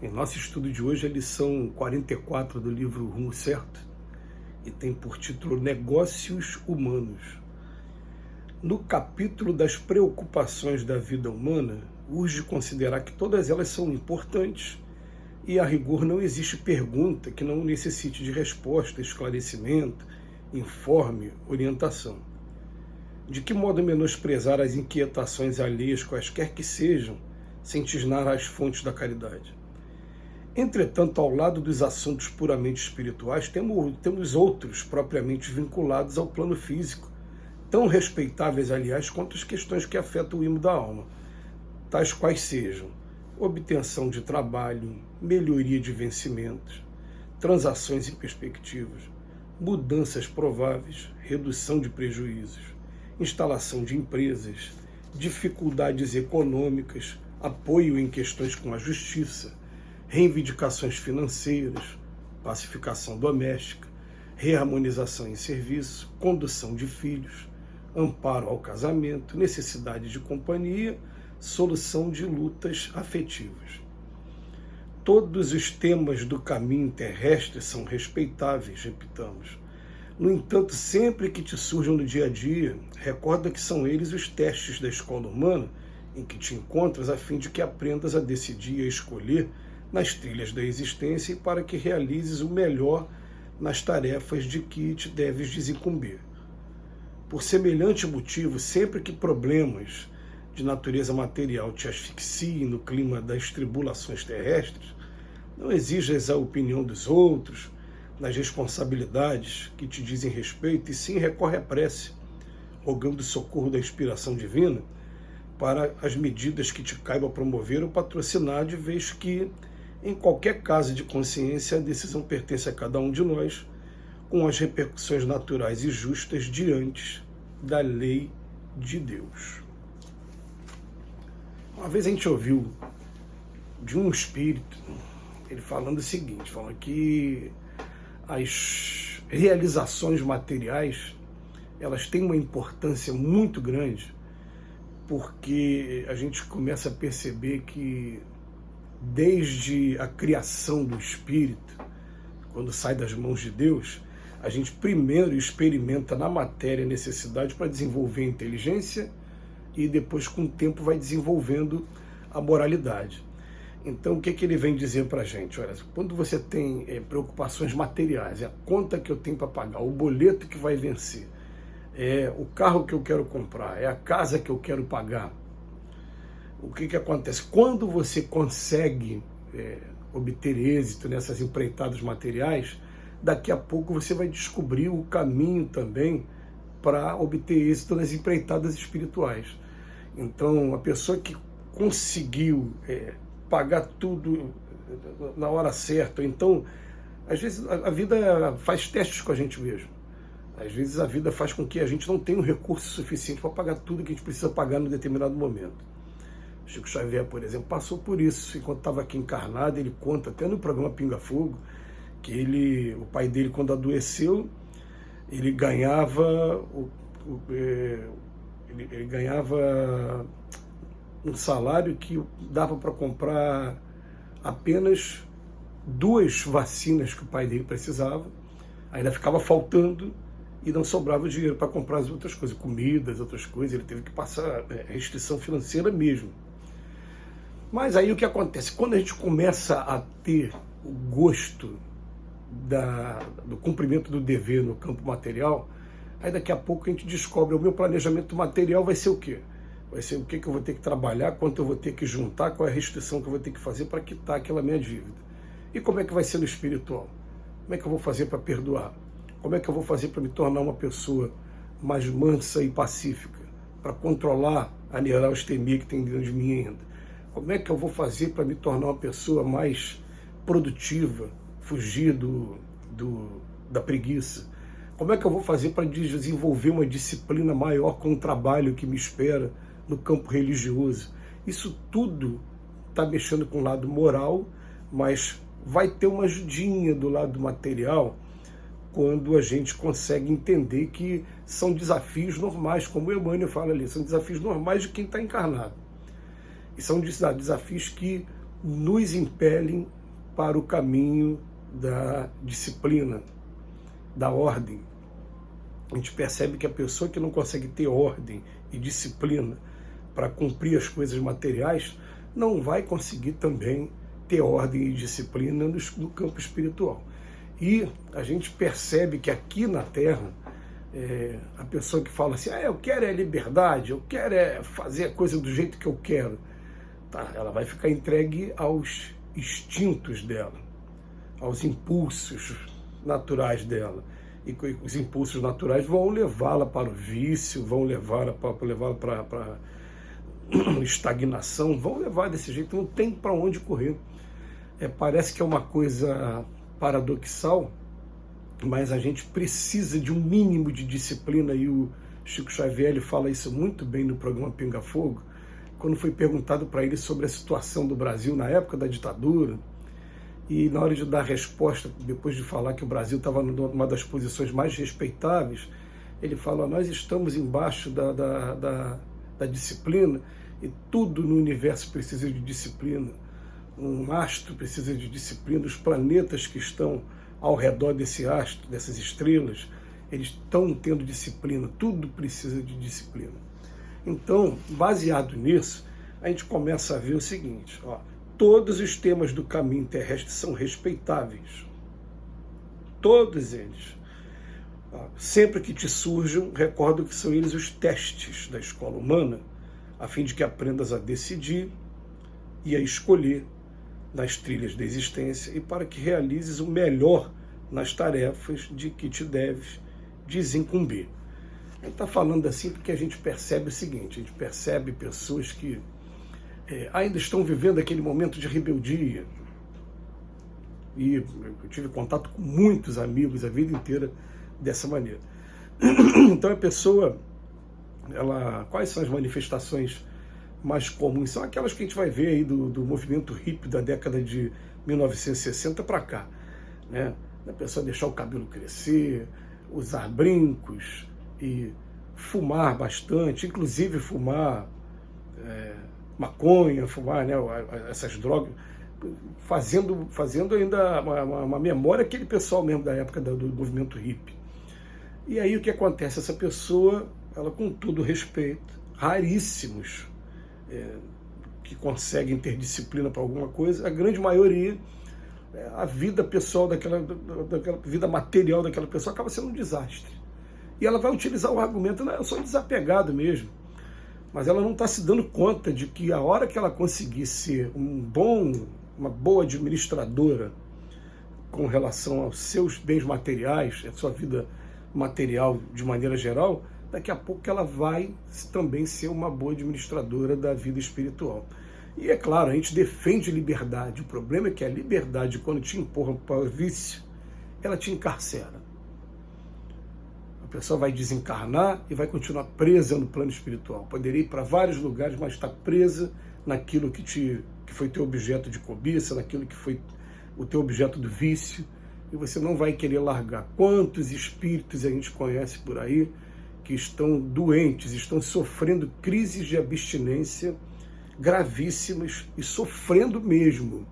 Em nosso estudo de hoje, a lição 44 do livro Rumo Certo, e tem por título Negócios Humanos. No capítulo das preocupações da vida humana, urge considerar que todas elas são importantes e, a rigor, não existe pergunta que não necessite de resposta, esclarecimento, informe, orientação. De que modo menosprezar as inquietações alheias, quaisquer que sejam, sem tisnar as fontes da caridade? Entretanto, ao lado dos assuntos puramente espirituais, temos outros propriamente vinculados ao plano físico, tão respeitáveis, aliás, quanto as questões que afetam o imo da alma, tais quais sejam obtenção de trabalho, melhoria de vencimentos, transações e perspectivas, mudanças prováveis, redução de prejuízos, instalação de empresas, dificuldades econômicas, apoio em questões com a justiça, reivindicações financeiras, pacificação doméstica, reharmonização em serviço, condução de filhos, amparo ao casamento, necessidade de companhia, solução de lutas afetivas. Todos os temas do caminho terrestre são respeitáveis, repitamos. No entanto, sempre que te surjam no dia a dia, recorda que são eles os testes da escola humana em que te encontras a fim de que aprendas a decidir e a escolher nas trilhas da existência e para que realizes o melhor nas tarefas de que te deves desincumbir. Por semelhante motivo, sempre que problemas de natureza material te asfixiem no clima das tribulações terrestres, não exijas a opinião dos outros nas responsabilidades que te dizem respeito, e sim recorre à prece, rogando o socorro da inspiração divina para as medidas que te caiba promover ou patrocinar, de vez que, em qualquer caso de consciência, a decisão pertence a cada um de nós, com as repercussões naturais e justas diante da lei de Deus. Uma vez a gente ouviu de um espírito, ele falando o seguinte, falando que as realizações materiais, elas têm uma importância muito grande, porque a gente começa a perceber que desde a criação do espírito, quando sai das mãos de Deus, a gente primeiro experimenta na matéria a necessidade para desenvolver a inteligência e depois, com o tempo, vai desenvolvendo a moralidade. Então, o que ele vem dizer para a gente? Olha, quando você tem preocupações materiais, é a conta que eu tenho para pagar, o boleto que vai vencer, é o carro que eu quero comprar, é a casa que eu quero pagar, o que acontece? Quando você consegue obter êxito nessas empreitadas materiais, daqui a pouco você vai descobrir o caminho também para obter êxito nas empreitadas espirituais. Então, a pessoa que conseguiu pagar tudo na hora certa, então, às vezes a vida faz testes com a gente mesmo. Às vezes a vida faz com que a gente não tenha um recurso suficiente para pagar tudo que a gente precisa pagar num determinado momento. Chico Xavier, por exemplo, passou por isso. Enquanto estava aqui encarnado, ele conta, até no programa Pinga Fogo, que o pai dele, quando adoeceu, ele ganhava um salário que dava para comprar apenas 2 vacinas que o pai dele precisava, ainda ficava faltando e não sobrava dinheiro para comprar as outras coisas, comidas, outras coisas. Ele teve que passar restrição financeira mesmo. Mas aí o que acontece? Quando a gente começa a ter o gosto do cumprimento do dever no campo material, aí daqui a pouco a gente descobre, o meu planejamento material vai ser o quê? Vai ser o que eu vou ter que trabalhar, quanto eu vou ter que juntar, qual é a restrição que eu vou ter que fazer para quitar aquela minha dívida. E como é que vai ser no espiritual? Como é que eu vou fazer para perdoar? Como é que eu vou fazer para me tornar uma pessoa mais mansa e pacífica? Para controlar a neurastemia que tem dentro de mim ainda? Como é que eu vou fazer para me tornar uma pessoa mais produtiva, fugir da preguiça? Como é que eu vou fazer para desenvolver uma disciplina maior com o trabalho que me espera no campo religioso? Isso tudo está mexendo com o lado moral, mas vai ter uma ajudinha do lado material quando a gente consegue entender que são desafios normais, como o Emmanuel fala ali, são desafios normais de quem está encarnado. E são desafios que nos impelem para o caminho da disciplina, da ordem. A gente percebe que a pessoa que não consegue ter ordem e disciplina para cumprir as coisas materiais não vai conseguir também ter ordem e disciplina no campo espiritual. E a gente percebe que aqui na Terra, a pessoa que fala assim, eu quero liberdade, eu quero fazer a coisa do jeito que eu quero, tá, ela vai ficar entregue aos instintos dela, aos impulsos naturais dela. E os impulsos naturais vão levá-la para o vício, vão levá-la para estagnação, vão levar desse jeito, não tem para onde correr. Parece que é uma coisa paradoxal, mas a gente precisa de um mínimo de disciplina, e o Chico Xavier ele fala isso muito bem no programa Pinga Fogo, quando foi perguntado para ele sobre a situação do Brasil na época da ditadura, e na hora de dar a resposta, depois de falar que o Brasil estava numa das posições mais respeitáveis, ele fala, nós estamos embaixo da disciplina, e tudo no universo precisa de disciplina. Um astro precisa de disciplina, os planetas que estão ao redor desse astro, dessas estrelas, eles estão tendo disciplina, tudo precisa de disciplina. Então, baseado nisso, a gente começa a ver o seguinte, todos os temas do caminho terrestre são respeitáveis, todos eles. Sempre que te surjam, recordo que são eles os testes da escola humana, a fim de que aprendas a decidir e a escolher nas trilhas da existência, e para que realizes o melhor nas tarefas de que te deves desincumbir. A gente está falando assim porque a gente percebe o seguinte, a gente percebe pessoas que ainda estão vivendo aquele momento de rebeldia, e eu tive contato com muitos amigos a vida inteira dessa maneira. Então a pessoa, quais são as manifestações mais comuns? São aquelas que a gente vai ver aí do movimento hippie da década de 1960 para cá, né? A pessoa deixar o cabelo crescer, usar brincos e fumar bastante, inclusive fumar maconha, fumar, né, essas drogas, fazendo ainda uma memória aquele pessoal mesmo da época do movimento hippie. E aí o que acontece? Essa pessoa, ela, com todo respeito, raríssimos que conseguem ter disciplina para alguma coisa, a grande maioria, a vida pessoal daquela vida material daquela pessoa acaba sendo um desastre. E ela vai utilizar o argumento, eu sou desapegado mesmo. Mas ela não está se dando conta de que a hora que ela conseguir ser uma boa administradora com relação aos seus bens materiais, a sua vida material de maneira geral, daqui a pouco ela vai também ser uma boa administradora da vida espiritual. E é claro, a gente defende liberdade. O problema é que a liberdade, quando te empurra para o vício, ela te encarcera. A pessoa vai desencarnar e vai continuar presa no plano espiritual. Poderia ir para vários lugares, mas está presa naquilo que foi teu objeto de cobiça, naquilo que foi o teu objeto do vício, e você não vai querer largar. Quantos espíritos a gente conhece por aí que estão doentes, estão sofrendo crises de abstinência gravíssimas e sofrendo mesmo,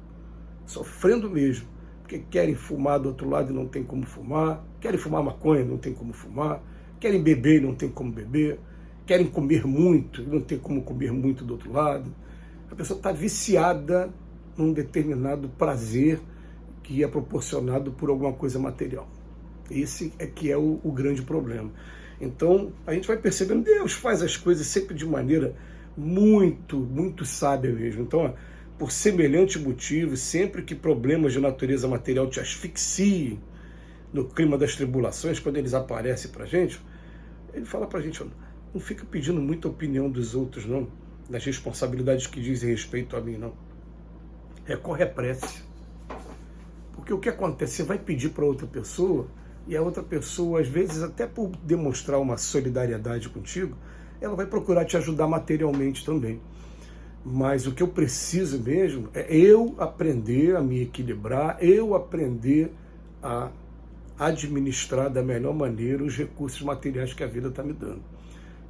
porque querem fumar do outro lado e não tem como fumar, querem fumar maconha, não tem como fumar, querem beber e não tem como beber, querem comer muito e não tem como comer muito do outro lado. A pessoa está viciada num determinado prazer que é proporcionado por alguma coisa material. Esse é que é o grande problema. Então, a gente vai percebendo, Deus faz as coisas sempre de maneira muito, muito sábia mesmo. Então, por semelhante motivo, sempre que problemas de natureza material te asfixiem no clima das tribulações, quando eles aparecem para a gente, ele fala para a gente, não fica pedindo muita opinião dos outros, não, das responsabilidades que dizem respeito a mim, não. Recorre à prece. Porque o que acontece? Você vai pedir para outra pessoa, e a outra pessoa, às vezes, até por demonstrar uma solidariedade contigo, ela vai procurar te ajudar materialmente também. Mas o que eu preciso mesmo é eu aprender a me equilibrar, eu aprender a administrar da melhor maneira os recursos materiais que a vida está me dando.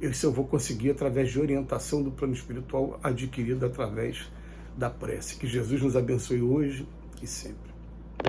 Isso eu vou conseguir através de orientação do plano espiritual adquirida através da prece. Que Jesus nos abençoe hoje e sempre.